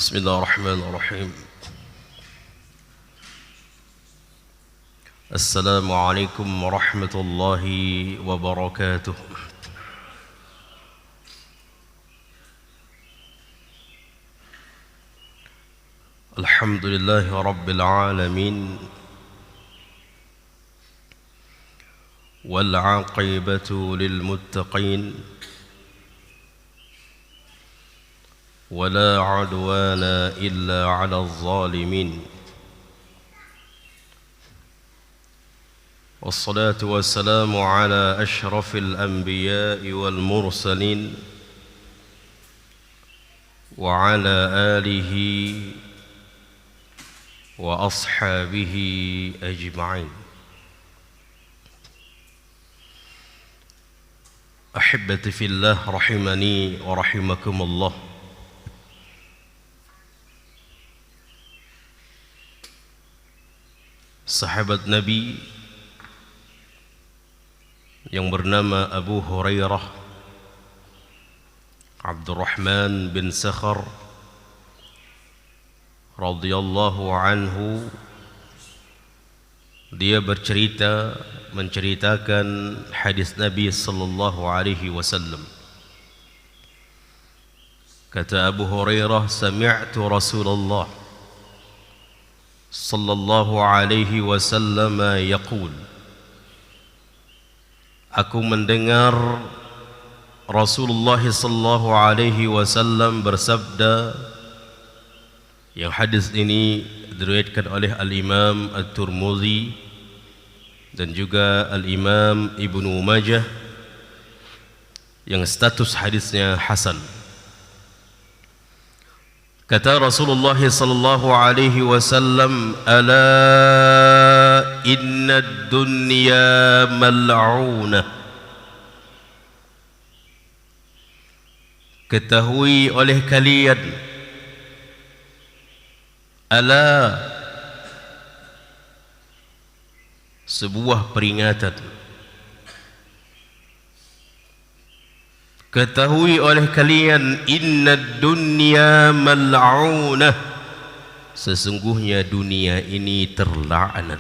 بسم الله الرحمن الرحيم. السلام عليكم ورحمة الله وبركاته. الحمد لله رب العالمين والعاقبة للمتقين ولا عدوان إلا على الظالمين، والصلاة والسلام على أشرف الأنبياء والمرسلين وعلى آله وأصحابه أجمعين. أحبتي في الله رحمني ورحمكم الله. Sahabat Nabi yang bernama Abu Hurairah Abdurrahman bin Sakhar radhiyallahu anhu, dia menceritakan hadis Nabi sallallahu alaihi wasallam. Kata Abu Hurairah, sami'tu Rasulullah sallallahu alaihi wasallam yaqul, aku mendengar Rasulullah sallallahu alaihi wasallam bersabda, yang hadis ini diriwayatkan oleh Al-Imam At-Tirmidzi dan juga Al-Imam Ibnu Majah, yang status hadisnya hasan. Kata Rasulullah sallallahu alaihi wasallam, ala inna ad-dunya mal'unah. Ketahui oleh kalian, ala, sebuah peringatan. Ketahui oleh kalian, inna dunya mal'unah, sesungguhnya dunia ini terlaknat.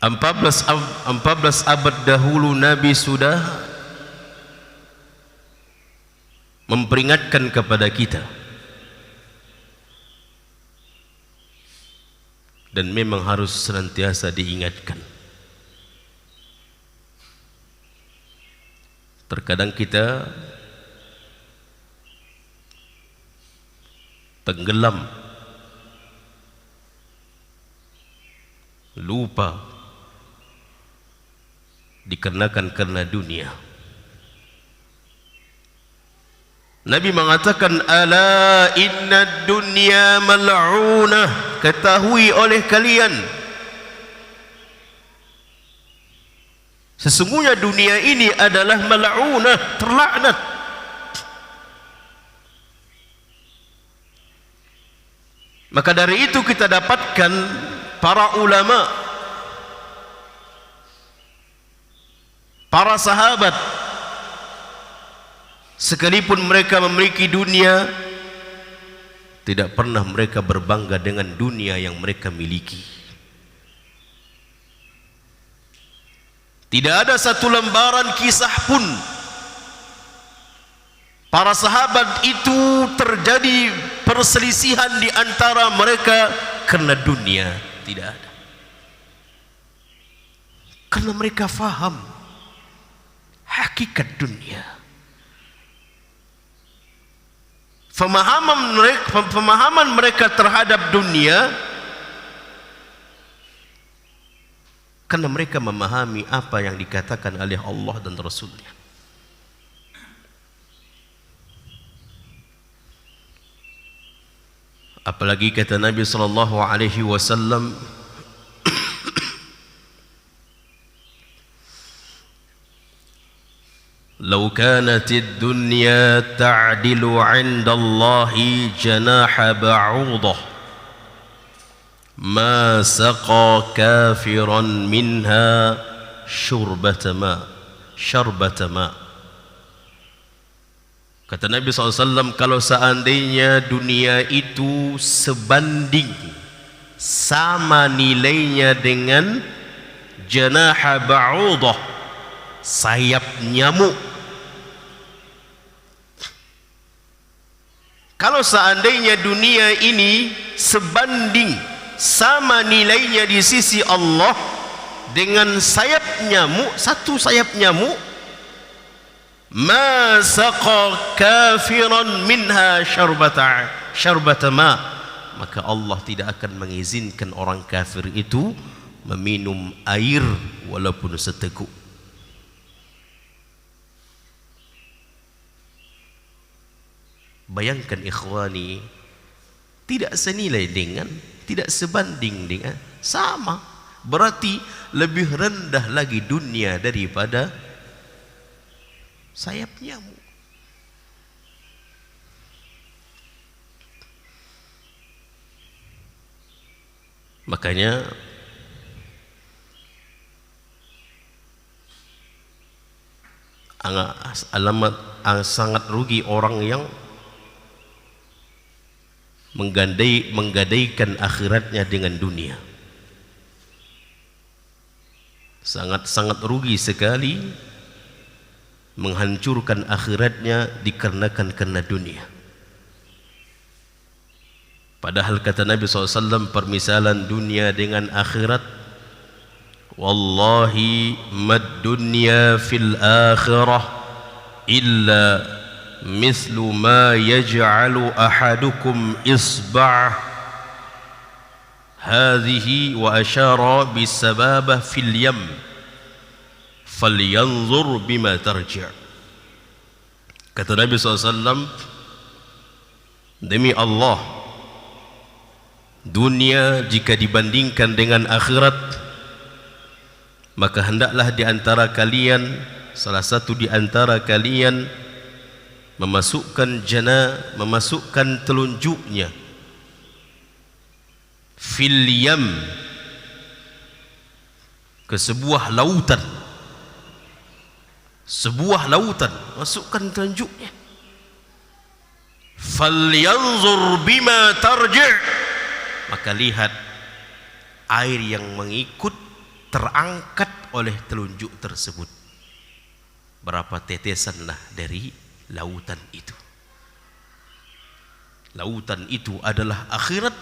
14 abad dahulu Nabi sudah memperingatkan kepada kita, dan memang harus senantiasa diingatkan. Terkadang kita tenggelam, lupa, dikarenakan karena dunia. Nabi mengatakan, ala inna dunya mal'unah, ketahui oleh kalian, sesungguhnya dunia ini adalah mal'unah, terlaknat. Maka dari itu kita dapatkan para ulama, para sahabat, sekalipun mereka memiliki dunia, tidak pernah mereka berbangga dengan dunia yang mereka miliki. Tidak ada satu lembaran kisah pun para sahabat itu terjadi perselisihan di antara mereka karena dunia. Tidak ada. Karena mereka faham hakikat dunia. Pemahaman mereka terhadap dunia, karena mereka memahami apa yang dikatakan oleh Allah dan Rasulnya. Apalagi kata Nabi sallallahu alaihi wasallam, "Lau kanatid dunya ta'dilu 'inda Allahi janaha ba'udah, ma saqa kafiran minha syarbata ma." Kata Nabi SAW, kalau seandainya dunia itu sebanding, sama nilainya dengan janaha ba'udah, sayap nyamuk. Kalau seandainya dunia ini sebanding, sama nilainya di sisi Allah dengan sayap nyamuk, satu sayap nyamuk, ma saqa kafiran minha syarbata ma, maka Allah tidak akan mengizinkan orang kafir itu meminum air walaupun seteguk. Bayangkan ikhwani, tidak senilai dengan, tidak sebanding dengan, sama, berarti lebih rendah lagi dunia daripada sayap nyamuk. Makanya alamat sangat rugi orang yang menggadaikan akhiratnya dengan dunia. Sangat-sangat rugi sekali menghancurkan akhiratnya dikarenakan karena dunia. Padahal kata Nabi SAW, permisalan dunia dengan akhirat, wallahi mad dunya fil akhirah illa mislu ma yaj'alu ahadukum isba'ah hadhihi wa asyara bisababah fil yam falyanzur bima tarji'. Kata Nabi SAW, demi Allah, dunia jika dibandingkan dengan akhirat, maka hendaklah di antara kalian, salah satu di antara kalian memasukkan memasukkan telunjuknya fil yam, ke sebuah lautan, masukkan telunjuknya. Falyanzur bima tarji', maka lihat air yang mengikut terangkat oleh telunjuk tersebut, berapa tetesanlah dari lautan itu. Lautan itu adalah akhirat.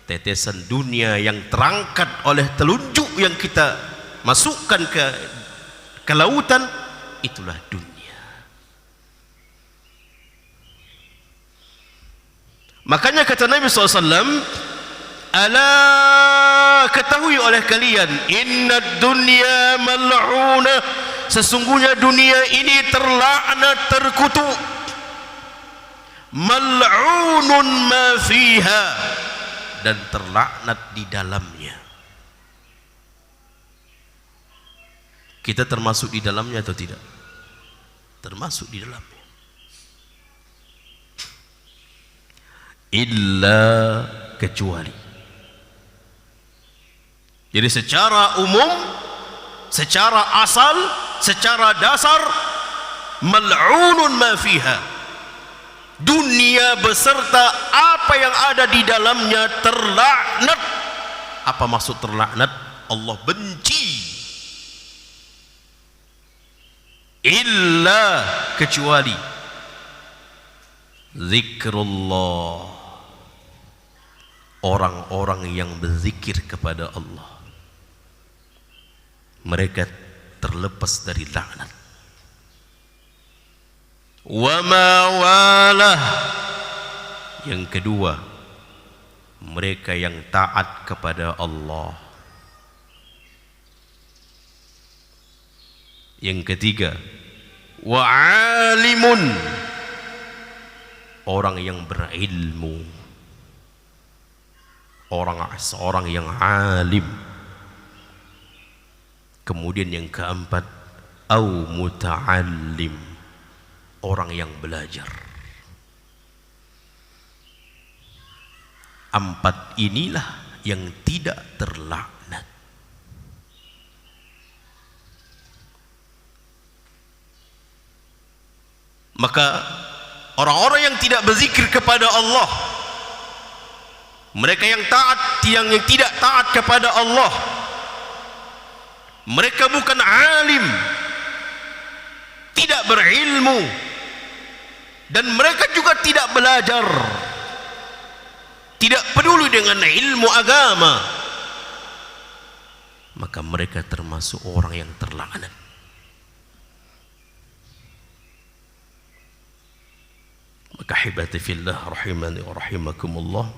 Tetesan dunia yang terangkat oleh telunjuk yang kita masukkan ke lautan, itulah dunia. Makanya kata Nabi SAW, ala, ketahui oleh kalian, inna dunya mal'unah, sesungguhnya dunia ini terlaknat, terkutuk. Mal'unun ma fiha, dan terlaknat di dalamnya. Kita termasuk di dalamnya atau tidak? Termasuk di dalamnya. Illa, kecuali. Jadi secara umum, secara asal, secara dasar, mal'unun ma fiha, dunia beserta apa yang ada di dalamnya terlaknat. Apa maksud terlaknat? Allah benci. Illa, kecuali zikrullah, orang-orang yang berzikir kepada Allah, mereka terlepas dari laknat. Wa ma walah, yang kedua, mereka yang taat kepada Allah. Yang ketiga, wa alimun, orang yang berilmu, seorang yang alim. Kemudian yang keempat, au muta'allim, orang yang belajar. Empat inilah yang tidak terlaknat. Maka Orang-orang yang tidak berzikir kepada Allah, mereka yang taat, yang tidak taat kepada Allah, mereka bukan alim, tidak berilmu, dan mereka juga tidak belajar, tidak peduli dengan ilmu agama, maka mereka termasuk orang yang terlaknat. Maka hibati fillah rahimani wa rahimakumullah,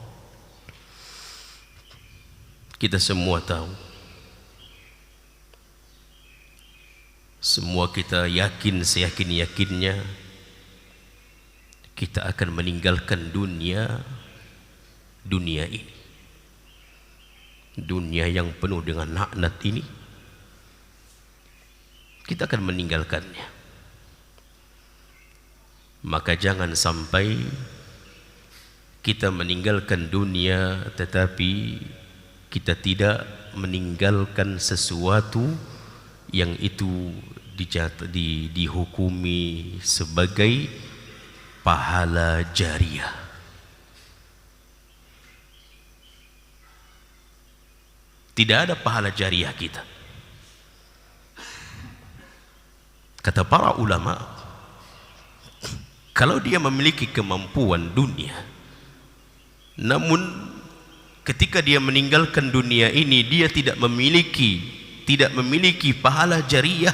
kita semua tahu, semua kita yakin seyakin-yakinnya kita akan meninggalkan dunia ini, dunia yang penuh dengan laknat ini. Kita akan meninggalkannya. Maka jangan sampai kita meninggalkan dunia tetapi kita tidak meninggalkan sesuatu yang itu dihukumi sebagai pahala jariah. Tidak ada pahala jariah kita. Kata para ulama, kalau dia memiliki kemampuan dunia, namun ketika dia meninggalkan dunia ini dia tidak memiliki pahala jariah,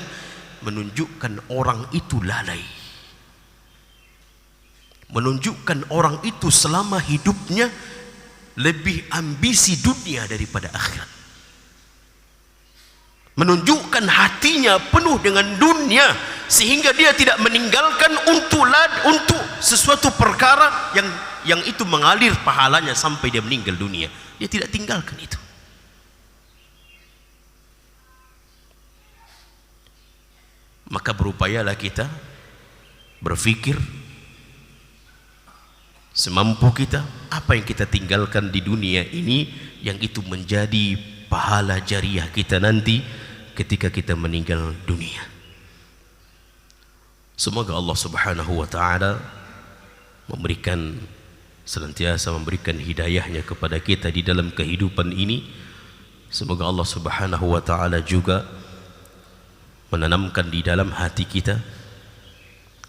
menunjukkan orang itu lalai, menunjukkan orang itu selama hidupnya lebih ambisi dunia daripada akhirat, menunjukkan hatinya penuh dengan dunia sehingga dia tidak meninggalkan untuk sesuatu perkara yang itu mengalir pahalanya sampai dia meninggal dunia. Dia tidak tinggalkan itu. Maka berupayalah kita berpikir semampu kita, apa yang kita tinggalkan di dunia ini yang itu menjadi pahala jariah kita nanti ketika kita meninggal dunia. Semoga Allah Subhanahu wa ta'ala senantiasa memberikan hidayahnya kepada kita di dalam kehidupan ini. Semoga Allah Subhanahu wa ta'ala juga menanamkan di dalam hati kita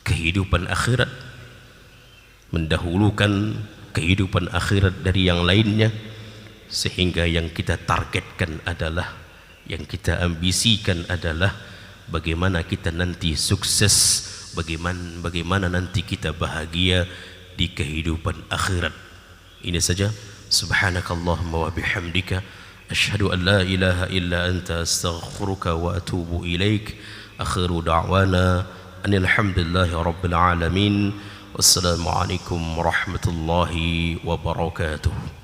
kehidupan akhirat, mendahulukan kehidupan akhirat dari yang lainnya, sehingga yang kita targetkan adalah, yang kita ambisikan adalah bagaimana kita nanti sukses, bagaimana nanti kita bahagia di kehidupan akhirat. Ini saja. Subhanakallahumma wa bihamdika asyhadu an la ilaha illa anta astaghfiruka wa atubu ilaik. Akhiru da'wana anil hamdulillahi rabbil alamin. Wassalamualaikum warahmatullahi wabarakatuh.